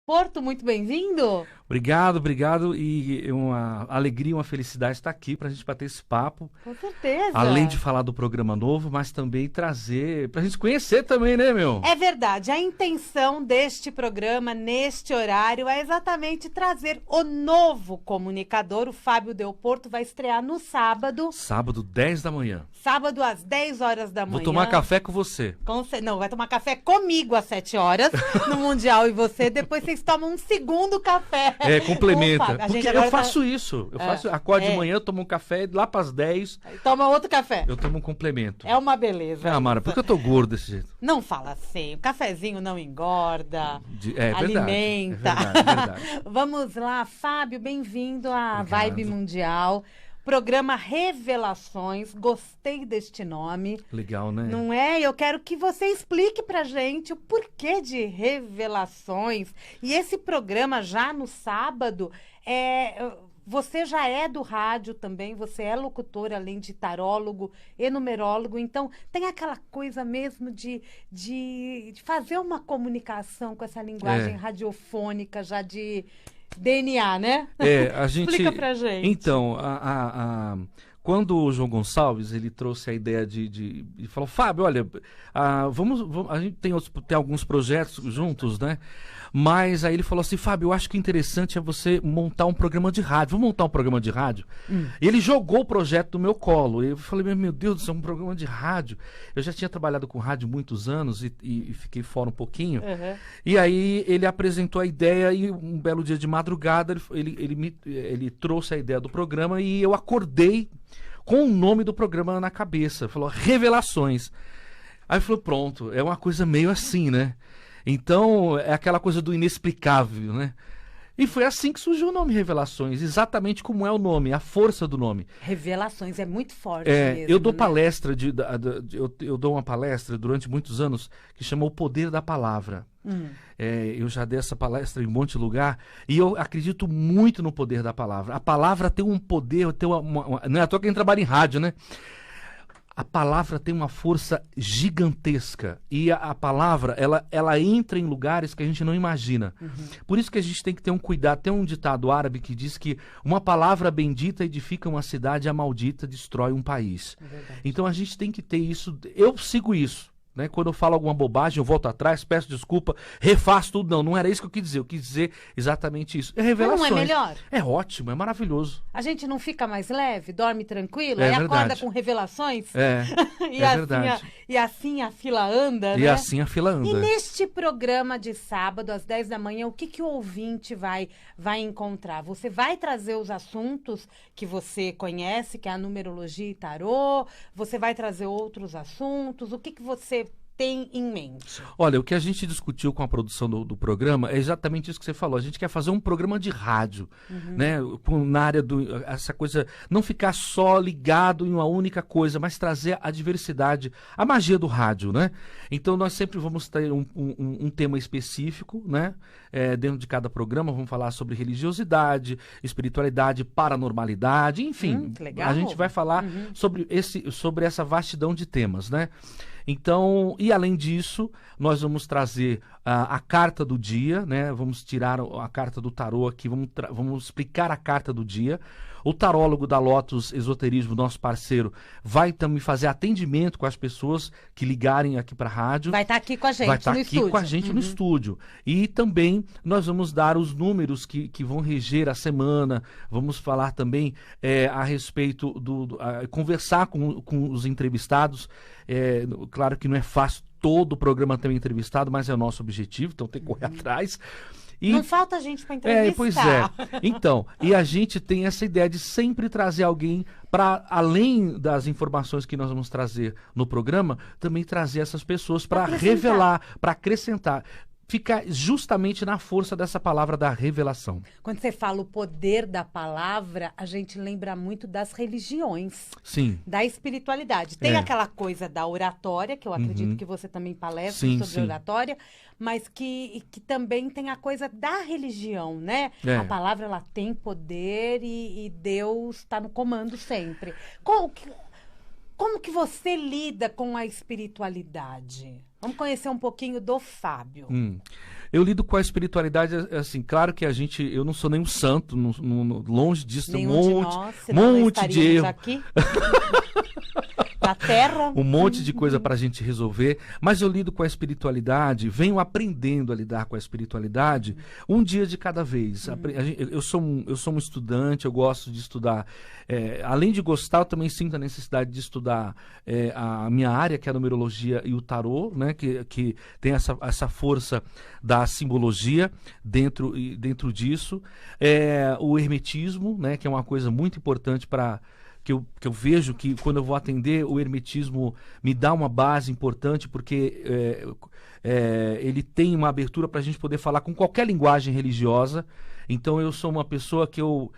Porto, muito bem-vindo. Obrigado. E uma alegria, uma felicidade estar aqui para a gente bater esse papo. Com certeza. Além de falar do programa novo, mas também trazer, para a gente conhecer também, né, meu? É verdade. A intenção deste programa, neste horário, é exatamente trazer o novo comunicador. O Fábio Del Porto vai estrear no sábado. Sábado, 10 da manhã. Sábado, às 10 horas da manhã. Vou tomar café com você. Não, vai tomar café comigo às 7 horas no Mundial e você. Depois vocês tomam um segundo café. Complementa. Porque eu faço tá... isso. Acordo de manhã, tomo um café, lá para as 10. Toma outro café. Eu tomo um complemento. É uma beleza. Mara, por que eu tô gordo desse jeito? Não fala assim. O cafezinho não engorda. Alimenta. É verdade. Vamos lá, Fábio, bem-vindo à Vibe Mundial. Programa Revelações, gostei deste nome. Legal, né? Não é? Eu quero que você explique pra gente o porquê de Revelações. E esse programa já no sábado, você já é do rádio também, você é locutor, além de tarólogo e numerólogo, então tem aquela coisa mesmo de fazer uma comunicação com essa linguagem radiofônica já de... DNA, né? A gente... Explica pra gente. Então, quando o João Gonçalves ele trouxe a ideia de falou, Fábio, olha, a gente tem alguns projetos juntos, né? Mas aí ele falou assim, Fábio, eu acho que o interessante é você montar um programa de rádio. Vamos montar um programa de rádio? E ele jogou o projeto no meu colo. Eu falei, meu Deus do céu, um programa de rádio. Eu já tinha trabalhado com rádio muitos anos e fiquei fora um pouquinho. E aí ele apresentou a ideia e um belo dia de madrugada ele trouxe a ideia do programa e eu acordei com o nome do programa na cabeça. Falou, Revelações. Aí falou, pronto, é uma coisa meio assim, né? Então, é aquela coisa do inexplicável, né? E foi assim que surgiu o nome Revelações, exatamente como é o nome, a força do nome. Revelações, é muito forte mesmo, eu dou né? palestra, eu dou uma palestra durante muitos anos que chama O Poder da Palavra. Eu já dei essa palestra em um monte de lugar e eu acredito muito no poder da palavra. A palavra tem um poder, não é à toa quem trabalha em rádio, né? A palavra tem uma força gigantesca e a palavra, ela entra em lugares que a gente não imagina. Por isso que a gente tem que ter um cuidado. Tem um ditado árabe que diz que uma palavra bendita edifica uma cidade e a maldita destrói um país. Então a gente tem que ter isso. Eu sigo isso. Né? Quando eu falo alguma bobagem, eu volto atrás, peço desculpa, refaço tudo. Não era isso que eu quis dizer. Eu quis dizer exatamente isso. É revelações. Não é melhor? É ótimo, é maravilhoso. A gente não fica mais leve, dorme tranquilo, É aí verdade. acorda com revelações? É verdade. E assim a fila anda, né? E assim a fila anda. E neste programa de sábado, às 10 da manhã, o que o ouvinte vai encontrar? Você vai trazer os assuntos que você conhece, que é a numerologia e tarô? Você vai trazer outros assuntos? O que você tem em mente? Olha, o que a gente discutiu com a produção do programa é exatamente isso que você falou. A gente quer fazer um programa de rádio, né? Na área essa coisa, não ficar só ligado em uma única coisa, mas trazer a diversidade, a magia do rádio, né? Então nós sempre vamos ter um tema específico, né? Dentro de cada programa vamos falar sobre religiosidade, espiritualidade, paranormalidade, enfim. Legal. A gente vai falar sobre essa vastidão de temas, né? Então, e além disso, nós vamos trazer a carta do dia, né? Vamos tirar a carta do tarô aqui, vamos explicar a carta do dia. O tarólogo da Lotus Esoterismo, nosso parceiro, vai também fazer atendimento com as pessoas que ligarem aqui para a rádio. Vai estar aqui com a gente no estúdio. Vai estar aqui com a gente no estúdio. E também nós vamos dar os números que vão reger a semana. Vamos falar também a respeito conversar com os entrevistados. Claro que não é fácil todo o programa ter um entrevistado, mas é o nosso objetivo, então tem que correr atrás. Não falta gente para entrevistar. Pois é. Então, e a gente tem essa ideia de sempre trazer alguém para, além das informações que nós vamos trazer no programa, também trazer essas pessoas para revelar, para acrescentar. Fica justamente na força dessa palavra da revelação. Quando você fala o poder da palavra, a gente lembra muito das religiões. Sim. Da espiritualidade. Tem aquela coisa da oratória, que eu acredito que você também palestra sobre oratória, mas que também tem a coisa da religião, né? A palavra, ela tem poder e Deus está no comando sempre. Como que você lida com a espiritualidade? Vamos conhecer um pouquinho do Fábio. Eu lido com a espiritualidade, assim, claro que eu não sou nenhum santo, longe disso, tem Nenhum de nós, senão não monte de estaríamos erro. aqui. Na Terra. Um monte de coisa para a gente resolver, mas eu lido com a espiritualidade, venho aprendendo a lidar com a espiritualidade um dia de cada vez. Eu sou um estudante, eu gosto de estudar. Além de gostar, eu também sinto a necessidade de estudar a minha área, que é a numerologia e o tarô, né, que tem essa força da simbologia dentro disso. O hermetismo, né, que é uma coisa muito importante para... Que eu vejo que quando eu vou atender, o hermetismo me dá uma base importante, porque ele tem uma abertura para a gente poder falar com qualquer linguagem religiosa. Então eu sou uma pessoa que eu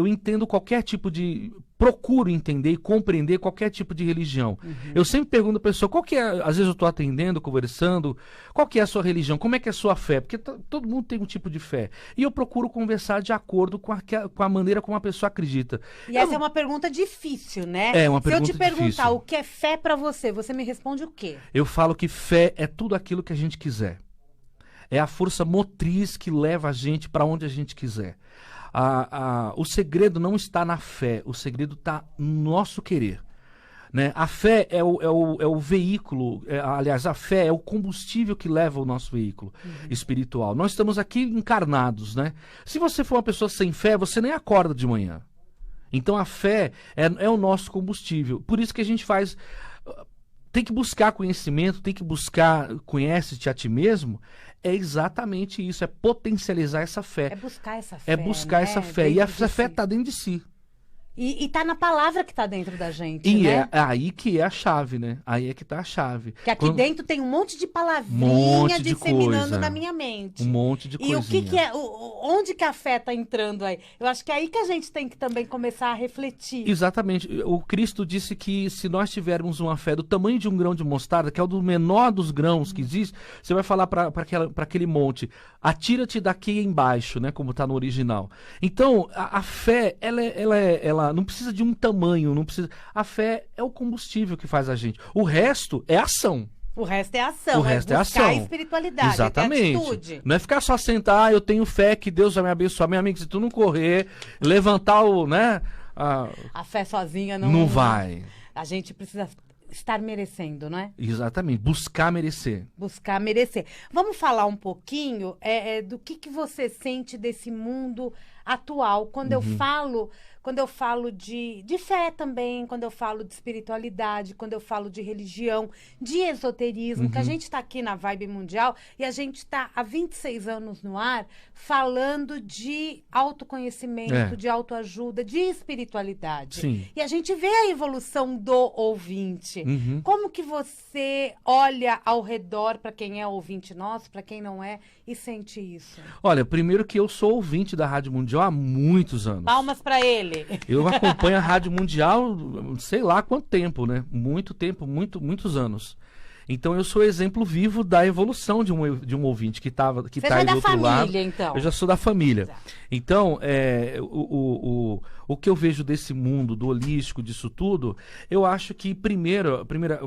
entendo qualquer tipo de... Procuro entender e compreender qualquer tipo de religião. Eu sempre pergunto à pessoa, qual que é... Às vezes eu estou atendendo, conversando, qual que é a sua religião? Como é que é a sua fé? Porque todo mundo tem um tipo de fé. E eu procuro conversar de acordo com a maneira como a pessoa acredita. E essa é uma pergunta difícil, né? É uma pergunta Se eu te perguntar difícil. o que é fé pra você, você me responde o quê? Eu falo que fé é tudo aquilo que a gente quiser. É a força motriz que leva a gente para onde a gente quiser. O segredo não está na fé, o segredo está no nosso querer. Né? A fé é o veículo, aliás, a fé é o combustível que leva o nosso veículo espiritual. Nós estamos aqui encarnados, né? Se você for uma pessoa sem fé, você nem acorda de manhã. Então a fé é o nosso combustível. Por isso que a gente faz... Tem que buscar conhecimento, tem que buscar conhece-te a ti mesmo. É exatamente isso, é potencializar essa fé. É buscar essa fé. É buscar essa fé. E essa fé está dentro de si. E tá na palavra que tá dentro da gente, E né? é aí que é a chave, né? Aí é que tá a chave. Que aqui dentro tem um monte de palavrinha monte de disseminando coisa. na minha mente. Um monte de E coisinha. o que é, onde que a fé tá entrando aí? Eu acho que é aí que a gente tem que também começar a refletir. Exatamente. O Cristo disse que se nós tivermos uma fé do tamanho de um grão de mostarda, que é o do menor dos grãos que existe, você vai falar para aquele monte, atira-te daqui embaixo, né? Como está no original. Então, a fé, ela não precisa de um tamanho, não precisa. A fé é o combustível que faz a gente. O resto é ação. O resto é ação. O resto é buscar ação. a espiritualidade. Exatamente. É atitude. Não é ficar só sentar, eu tenho fé que Deus vai me abençoar. Meu amigo, se tu não correr, levantar o, né? A fé sozinha não... Não vai. A gente precisa estar merecendo, não é? Exatamente. Buscar merecer. Buscar merecer. Vamos falar um pouquinho do que você sente desse mundo atual. Quando eu falo de fé também, quando eu falo de espiritualidade, quando eu falo de religião, de esoterismo, que a gente está aqui na Vibe Mundial e a gente está há 26 anos no ar falando de autoconhecimento, de autoajuda, de espiritualidade. Sim. E a gente vê a evolução do ouvinte. Como que você olha ao redor para quem é ouvinte nosso, para quem não é, e sente isso? Olha, primeiro que eu sou ouvinte da Rádio Mundial há muitos anos. Palmas para ele. Eu acompanho a Rádio Mundial, sei lá quanto tempo, né? Muito tempo, muitos anos. Então eu sou exemplo vivo da evolução de um ouvinte que tá Você aí é do da outro lado. família, então. Eu já sou da família. Exato. Então, o que eu vejo desse mundo, do holístico, disso tudo, eu acho que primeiro,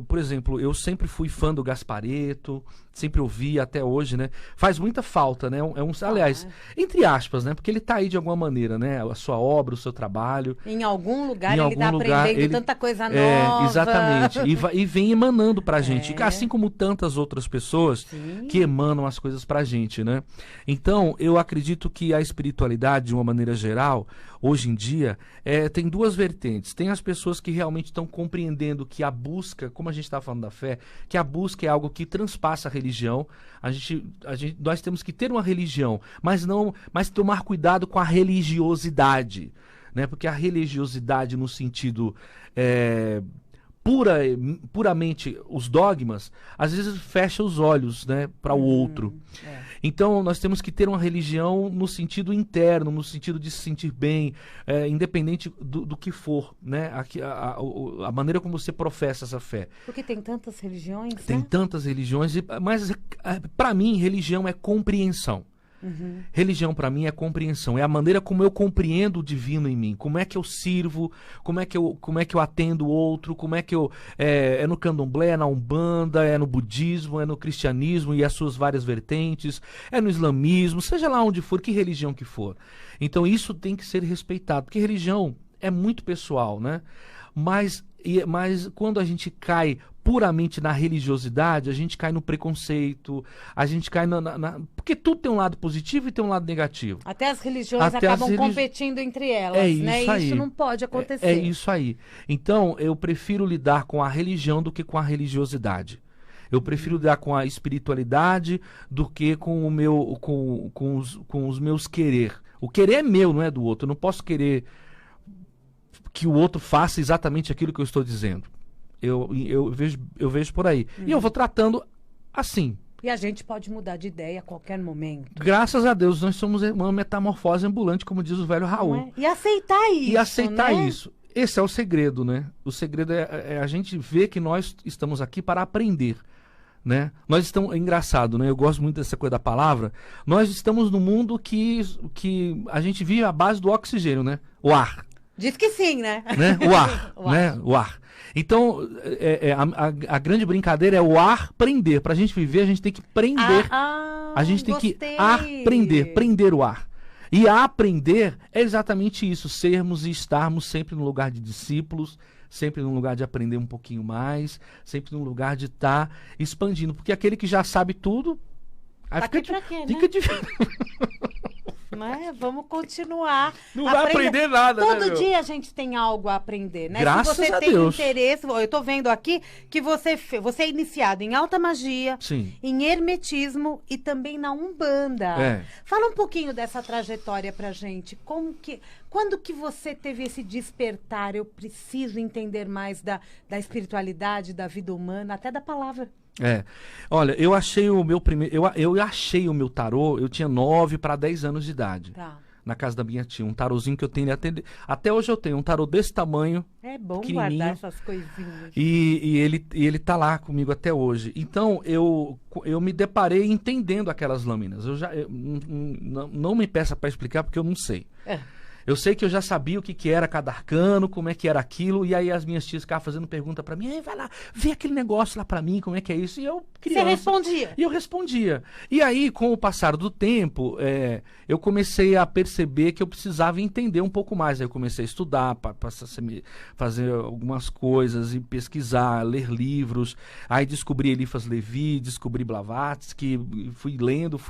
por exemplo, eu sempre fui fã do Gasparetto, sempre ouvi até hoje, né? Faz muita falta, né? Aliás, entre aspas, né? Porque ele tá aí de alguma maneira, né? A sua obra, o seu trabalho. Em algum lugar Em ele tá algum lugar, aprendendo ele- tanta coisa nova. Exatamente. E vem emanando pra gente. Assim como tantas outras pessoas Sim. que emanam as coisas pra gente, né? Então, eu acredito que a espiritualidade, de uma maneira geral, hoje em dia, tem duas vertentes. Tem as pessoas que realmente estão compreendendo que a busca, como a gente está falando da fé, que a busca é algo que transpassa a religião. Nós temos que ter uma religião, mas tomar cuidado com a religiosidade, né? Porque a religiosidade no sentido puramente os dogmas, às vezes fecha os olhos, né, para o outro. Então nós temos que ter uma religião no sentido interno, no sentido de se sentir bem, independente do que for, né? A maneira como você professa essa fé. Porque tem tantas religiões, Tem né? tantas religiões, mas para mim religião é compreensão. Religião para mim é compreensão, é a maneira como eu compreendo o divino em mim, como é que eu sirvo, como é que eu atendo o outro, como é que eu é no candomblé, é na umbanda, é no budismo, é no cristianismo e as suas várias vertentes, é no islamismo, seja lá onde for, que religião que for. Então isso tem que ser respeitado, porque religião é muito pessoal, né? Mas quando a gente cai puramente na religiosidade, a gente cai no preconceito, a gente cai porque tudo tem um lado positivo e tem um lado negativo. Até as religiões acabam competindo entre elas, né? Isso aí. Isso não pode acontecer. É isso aí. Então, eu prefiro lidar com a religião do que com a religiosidade. Eu prefiro lidar com a espiritualidade do que com com os meus querer. O querer é meu, não é do outro. Eu não posso querer que o outro faça exatamente aquilo que eu estou dizendo. Eu vejo por aí. E eu vou tratando assim. E a gente pode mudar de ideia a qualquer momento. Graças a Deus, nós somos uma metamorfose ambulante, como diz o velho Raul. É? E aceitar isso. E aceitar né? isso. Esse é o segredo, né? O segredo é a gente ver que nós estamos aqui para aprender. Né? Nós estamos, é engraçado, né? Eu gosto muito dessa coisa da palavra. Nós estamos num mundo que a gente vive à base do oxigênio, né? O ar. Diz que sim, né? O ar, né? O ar. Então, a grande brincadeira é o ar prender. Para a gente viver, a gente tem que prender. A gente tem que aprender, prender o ar. E aprender é exatamente isso, sermos e estarmos sempre no lugar de discípulos, sempre num lugar de aprender um pouquinho mais, sempre num lugar de estar expandindo. Porque aquele que já sabe tudo... Tá aqui pra quê, né? Fica difícil. Né? Vamos continuar. Não vai aprender nada, Todo né, dia a gente tem algo a aprender, né? Graças Se você a tem Deus. interesse, eu tô vendo aqui que você é iniciado em alta magia, Sim. em hermetismo e também na Umbanda. É. Fala um pouquinho dessa trajetória pra gente. Quando que você teve esse despertar? Eu preciso entender mais da espiritualidade, da vida humana, até da palavra. Olha, eu achei o meu primeiro. Eu achei o meu tarô, eu tinha 9 para 10 anos de idade. Tá. Na casa da minha tia. Um tarozinho que eu tenho até hoje eu tenho um tarô desse tamanho. É bom guardar essas coisinhas. E ele tá lá comigo até hoje. Então, eu me deparei entendendo aquelas lâminas. Não me peça para explicar, porque eu não sei. Eu sei que eu já sabia o que era cada arcano, como é que era aquilo, e aí as minhas tias ficavam fazendo pergunta pra mim, vai lá, vê aquele negócio lá pra mim, como é que é isso, e eu criança. Você respondia? E eu respondia. E aí, com o passar do tempo, eu comecei a perceber que eu precisava entender um pouco mais, aí eu comecei a estudar, fazer algumas coisas, e pesquisar, ler livros, aí descobri Eliphas Levi, descobri Blavatsky, fui lendo,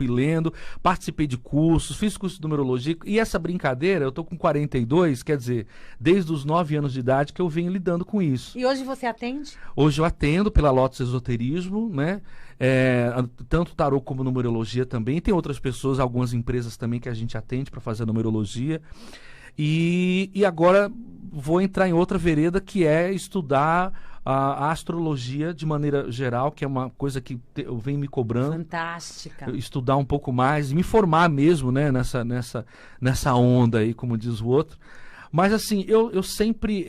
participei de cursos, fiz curso de numerologia, e essa brincadeira, eu tô com 42, quer dizer, desde os 9 anos de idade que eu venho lidando com isso. E hoje você atende? Hoje eu atendo pela Lotus Esoterismo, né? Tanto tarô como numerologia também. Tem outras pessoas, algumas empresas também que a gente atende para fazer numerologia. E agora vou entrar em outra vereda que é estudar a astrologia de maneira geral, que é uma coisa que eu venho me cobrando. Fantástica. Estudar um pouco mais, me formar mesmo, né, nessa onda aí, como diz o outro. Mas assim, eu sempre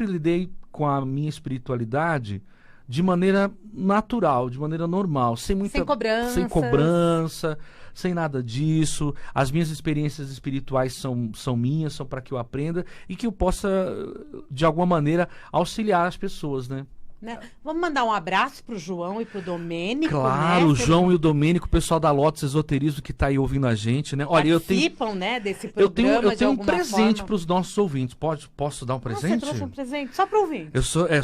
lidei com a minha espiritualidade de maneira natural, de maneira normal, sem cobrança, sem nada disso. As minhas experiências espirituais são minhas, são para que eu aprenda e que eu possa, de alguma maneira, auxiliar as pessoas, né? Vamos mandar um abraço pro João e pro Domênico, claro, né? O João e o Domênico, o pessoal da Lotus Esoterismo que tá aí ouvindo a gente, né? Olha, participam, né, desse programa. Eu tenho um presente para os nossos ouvintes. Posso dar um presente? Você trouxe um presente só para ouvinte.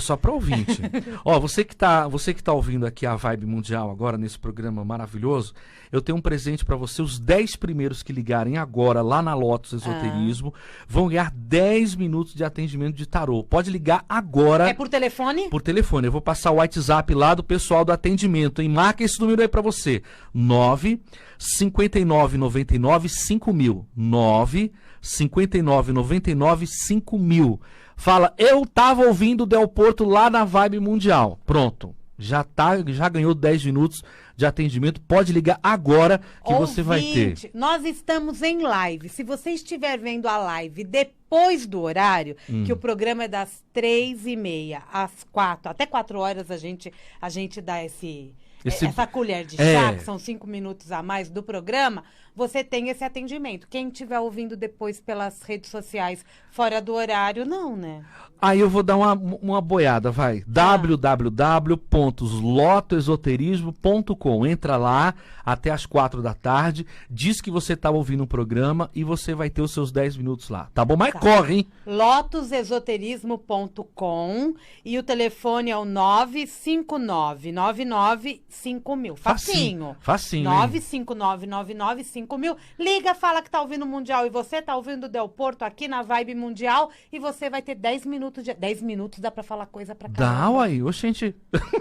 Só para ouvinte. Ó, você que tá ouvindo aqui a Vibe Mundial agora nesse programa maravilhoso, eu tenho um presente para você. Os 10 primeiros que ligarem agora lá na Lotus Esoterismo vão ganhar 10 minutos de atendimento de tarô. Pode ligar agora. É por telefone? Por telefone. Eu vou passar o WhatsApp lá do pessoal do atendimento, hein? Marca esse número aí pra você. 959995000. 959995000. Fala, eu tava ouvindo o Del Porto lá na Vibe Mundial. Pronto. Já ganhou 10 minutos de atendimento. Pode ligar agora que você vai ter. Nós estamos em live. Se você estiver vendo a live depois do horário, que o programa é das 3h30 às 4, até 4 horas a gente dá essa colher de chá, que são 5 minutos a mais do programa, você tem esse atendimento. Quem estiver ouvindo depois pelas redes sociais fora do horário, não, né? Aí eu vou dar uma boiada, vai. www.lotoesoterismo.com. Entra lá até as 4 da tarde, diz que você tá ouvindo um programa e você vai ter os seus 10 minutos lá. Tá bom? Mas corre, hein? lotosesoterismo.com e o telefone é o 959995000. Facinho. Facinho. 959995000. Liga, fala que tá ouvindo o Mundial e você tá ouvindo o Del Porto aqui na Vibe Mundial e você vai ter 10 minutos de... 10 minutos dá pra falar coisa pra caramba. Dá, uai. Oxente.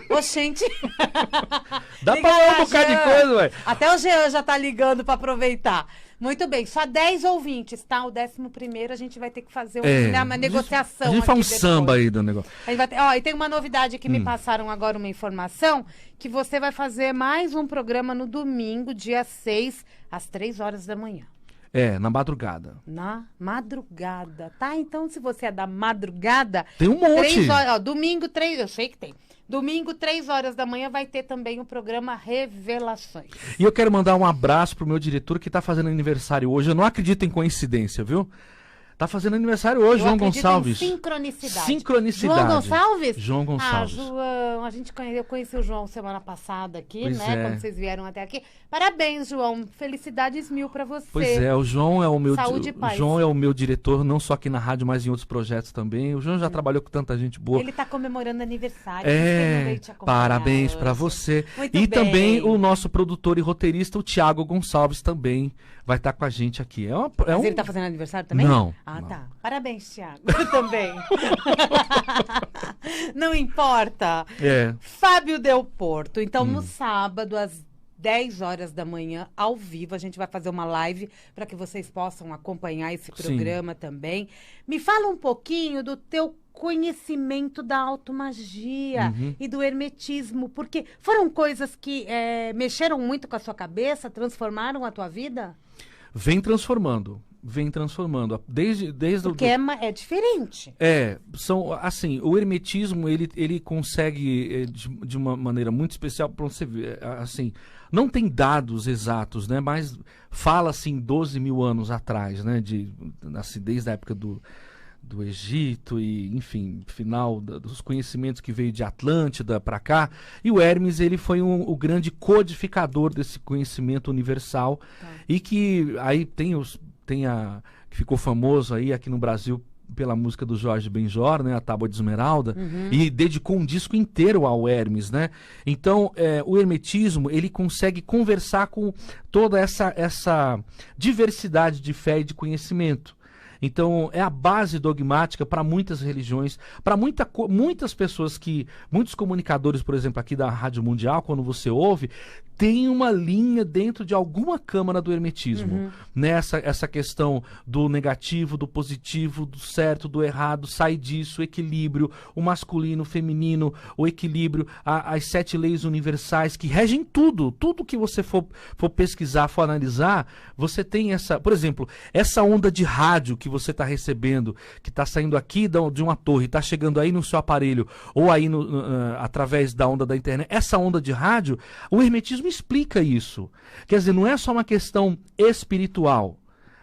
Oxente. Dá pra falar um bocado de coisa, uai. Até o Jean já tá ligando pra aproveitar. Muito bem, só 10 ouvintes, tá? O 11º a gente vai ter que fazer uma negociação. A gente faz um depois. samba aí do negócio. A gente vai ter, e tem uma novidade que me passaram agora, uma informação, que você vai fazer mais um programa no domingo, dia 6, às 3 horas da manhã. Na madrugada. Na madrugada, tá? Então, se você é da madrugada... Tem um monte. 3 horas, domingo, 3... Eu sei que tem. Domingo, 3 horas da manhã, vai ter também o programa Revelações. E eu quero mandar um abraço pro meu diretor que tá fazendo aniversário hoje. Eu não acredito em coincidência, viu? Tá fazendo aniversário hoje, João Gonçalves. Sincronicidade. João Gonçalves? João Gonçalves. João, eu conheci o João semana passada aqui, pois né? Quando vocês vieram até aqui. Parabéns, João. Felicidades mil pra você. Pois é, o João é o meu Saúde e paz. O João é o meu diretor, não só aqui na rádio, mas em outros projetos também. O João já trabalhou com tanta gente boa. Ele tá comemorando aniversário. Ele veio te acompanhar parabéns hoje. Pra você. Muito e bem. Também o nosso produtor e roteirista, o Thiago Gonçalves, também vai estar com a gente aqui. Mas ele tá fazendo aniversário também? Não. Ah, não. tá. Parabéns, Thiago. Também. Não importa. Fábio Del Porto. Então, no sábado, às 10 horas da manhã, ao vivo, a gente vai fazer uma live para que vocês possam acompanhar esse programa também. Me fala um pouquinho do teu conhecimento da automagia e do hermetismo, porque foram coisas que mexeram muito com a sua cabeça, transformaram a tua vida? Vem transformando. Desde porque é diferente. São assim, o hermetismo ele consegue de uma maneira muito especial para você ver, assim, não tem dados exatos, né? Mas fala assim 12 mil anos atrás, né? Assim, desde a época do Egito e, enfim, final dos conhecimentos que veio de Atlântida para cá. E o Hermes, ele foi o grande codificador desse conhecimento universal. E que aí que ficou famoso aí aqui no Brasil pela música do Jorge Benjor, né, a Tábua de Esmeralda, e dedicou um disco inteiro ao Hermes, né? Então, o hermetismo, ele consegue conversar com toda essa diversidade de fé e de conhecimento. Então, é a base dogmática para muitas religiões, para muitas pessoas muitos comunicadores, por exemplo, aqui da Rádio Mundial, quando você ouve, tem uma linha dentro de alguma câmara do hermetismo. Essa questão do negativo, do positivo, do certo, do errado, sai disso, o equilíbrio, o masculino, o feminino, o equilíbrio, as 7 leis universais que regem tudo que você for pesquisar, for analisar, você tem por exemplo, essa onda de rádio que você está recebendo, que está saindo aqui de uma torre, está chegando aí no seu aparelho, ou aí através da onda da internet, essa onda de rádio, o hermetismo explica isso. Quer dizer, não é só uma questão espiritual,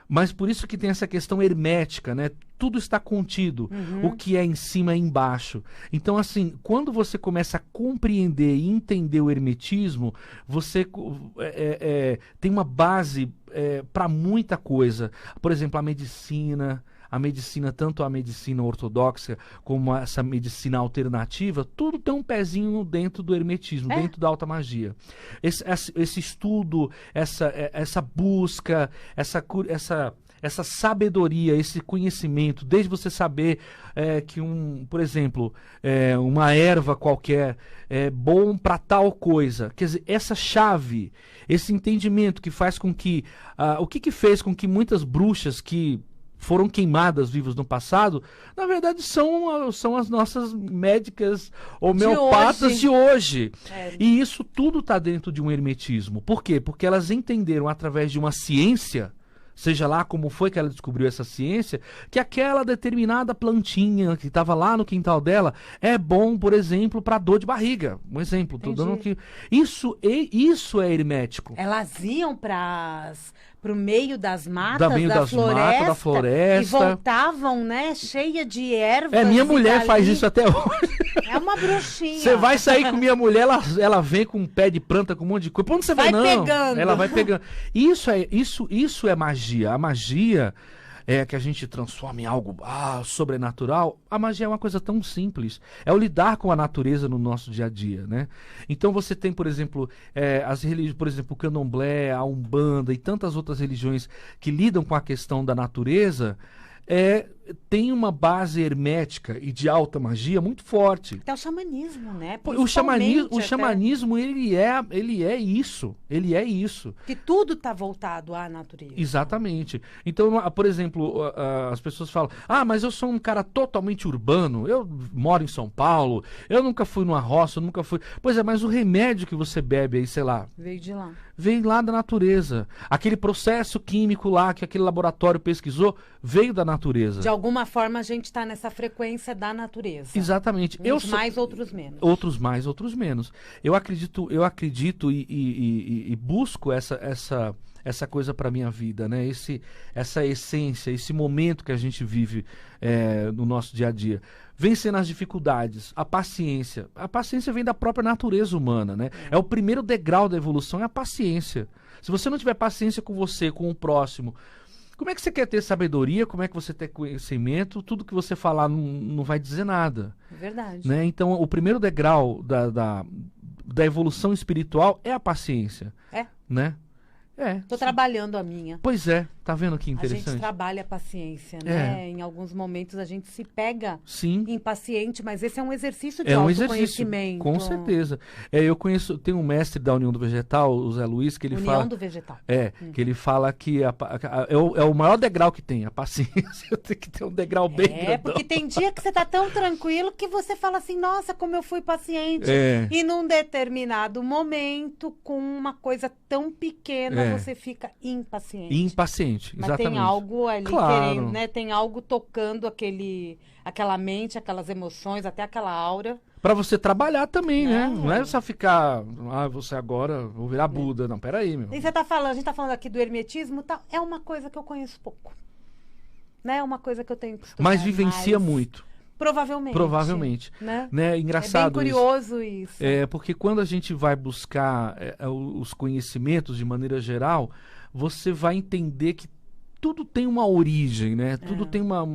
mas por isso que tem essa questão hermética, né? Tudo está contido, o que é em cima é embaixo. Então, assim, quando você começa a compreender e entender o hermetismo, você tem uma base para muita coisa. Por exemplo, a medicina, tanto a medicina ortodoxa como essa medicina alternativa, tudo tem um pezinho dentro do hermetismo, dentro da alta magia. Esse estudo, essa busca, essa sabedoria, esse conhecimento, desde você saber que por exemplo, uma erva qualquer é bom para tal coisa. Quer dizer, essa chave, esse entendimento que faz com que... o que fez com que muitas bruxas que foram queimadas vivas no passado, na verdade são as nossas médicas homeopatas de hoje. E isso tudo está dentro de um hermetismo. Por quê? Porque elas entenderam através de uma ciência seja lá como foi que ela descobriu essa ciência, que aquela determinada plantinha que estava lá no quintal dela é bom, por exemplo, para dor de barriga. Um exemplo, tô dando aqui. Isso é hermético. Elas iam para o meio das matas, da floresta, e voltavam, né, cheia de ervas. Minha mulher faz isso até hoje. É uma bruxinha. Você vai sair com minha mulher, ela vem com um pé de planta, com um monte de coisa. Pra onde você vai, não? Pegando. Ela vai pegando. Isso é magia. A magia é que a gente transforma em algo sobrenatural. A magia é uma coisa tão simples. É o lidar com a natureza no nosso dia a dia, né? Então você tem, por exemplo, as religiões, por exemplo, o candomblé, a umbanda e tantas outras religiões que lidam com a questão da natureza, tem uma base hermética e de alta magia muito forte. É o xamanismo, né? O xamanismo, ele é isso. Ele é isso. Que tudo está voltado à natureza. Exatamente. Então, por exemplo, as pessoas falam, mas eu sou um cara totalmente urbano, eu moro em São Paulo, eu nunca fui numa roça, eu nunca fui... Pois é, mas o remédio que você bebe aí, sei lá... Veio de lá. Veio lá da natureza. Aquele processo químico lá que aquele laboratório pesquisou, veio da natureza. De alguma forma a gente está nessa frequência da natureza. Exatamente. Uns mais, outros menos. Outros mais, outros menos. Eu acredito e busco essa coisa para minha vida, né? Essa essência, esse momento que a gente vive no nosso dia a dia. Vencendo as dificuldades, a paciência. A paciência vem da própria natureza humana, né? É o primeiro degrau da evolução, é a paciência. Se você não tiver paciência com você, com o próximo, como é que você quer ter sabedoria? Como é que você ter conhecimento? Tudo que você falar não vai dizer nada. É verdade. Né? Então, o primeiro degrau da evolução espiritual é a paciência. Né? Tô trabalhando a minha. Pois é, tá vendo que interessante? A gente trabalha a paciência, né? Em alguns momentos a gente se pega impaciente, mas esse é um exercício de autoconhecimento. Com certeza. Tem um mestre da União do Vegetal, o Zé Luiz, que ele fala... União do Vegetal. Que ele fala que é o maior degrau que tem, a paciência. Tem que ter um degrau bem grandão. Porque tem dia que você tá tão tranquilo que você fala assim, nossa, como eu fui paciente. E num determinado momento, com uma coisa tão pequena, você fica impaciente. Impaciente, exatamente. Mas tem algo ali querendo, né? Tem algo tocando aquela mente, aquelas emoções, até aquela aura. Pra você trabalhar também, né? Não é só ficar, você agora, vou virar Buda. Não, peraí, meu. E a gente tá falando aqui do hermetismo, tá? É uma coisa que eu conheço pouco. Né? É uma coisa que eu tenho que estudar. Mas vivencia muito. Provavelmente. Né? Engraçado. É bem curioso isso. Porque quando a gente vai buscar os conhecimentos de maneira geral, você vai entender que tudo tem uma origem, né? Tudo tem uma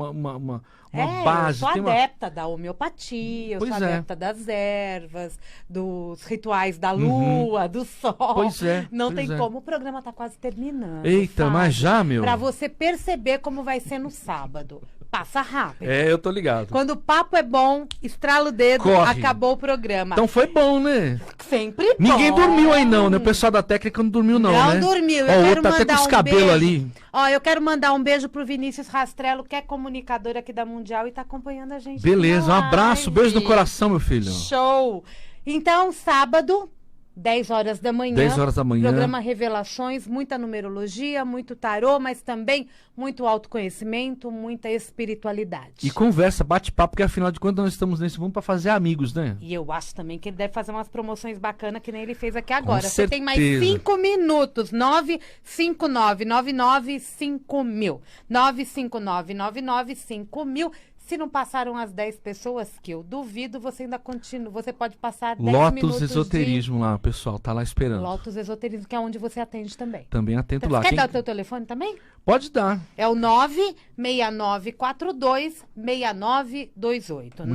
base. Eu sou adepta da homeopatia, eu sou adepta das ervas, dos rituais da lua, do sol. Pois é. Não tem como, o programa tá quase terminando. Eita, mas já, meu? Pra você perceber como vai ser no sábado. Passa rápido. Eu tô ligado. Quando o papo é bom, estrala o dedo, acabou o programa. Então foi bom, né? Sempre bom. Ninguém dormiu aí não, né? O pessoal da técnica não dormiu não, né? Não dormiu. Eu quero tá mandar até com os cabelos ali. Eu quero mandar um beijo pro Vinícius Rastrello, que é comunicador aqui da Mundial e tá acompanhando a gente. Beleza, um abraço, beijo no coração, meu filho. Show. Então, sábado, 10 horas da manhã. 10 horas da manhã. Programa Revelações, muita numerologia, muito tarô, mas também muito autoconhecimento, muita espiritualidade. E conversa, bate-papo, porque afinal de contas nós estamos nesse mundo para fazer amigos, né? E eu acho também que ele deve fazer umas promoções bacanas que nem ele fez aqui agora. Com Você tem mais 5 minutos. 959-995000. 959-995000. Se não passaram as 10 pessoas, que eu duvido, você ainda continua. Você pode passar 10 minutos. Lotus Esoterismo lá, pessoal, tá lá esperando. Lotus Esoterismo, que é onde você atende também. Também atendo lá. Quer dar o teu telefone também? Pode dar. É o 96942-6928.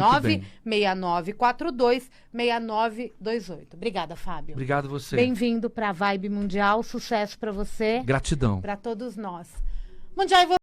96942-6928. Obrigada, Fábio. Obrigado você. Bem-vindo para a Vibe Mundial. Sucesso para você. Gratidão. Para todos nós. Mundial e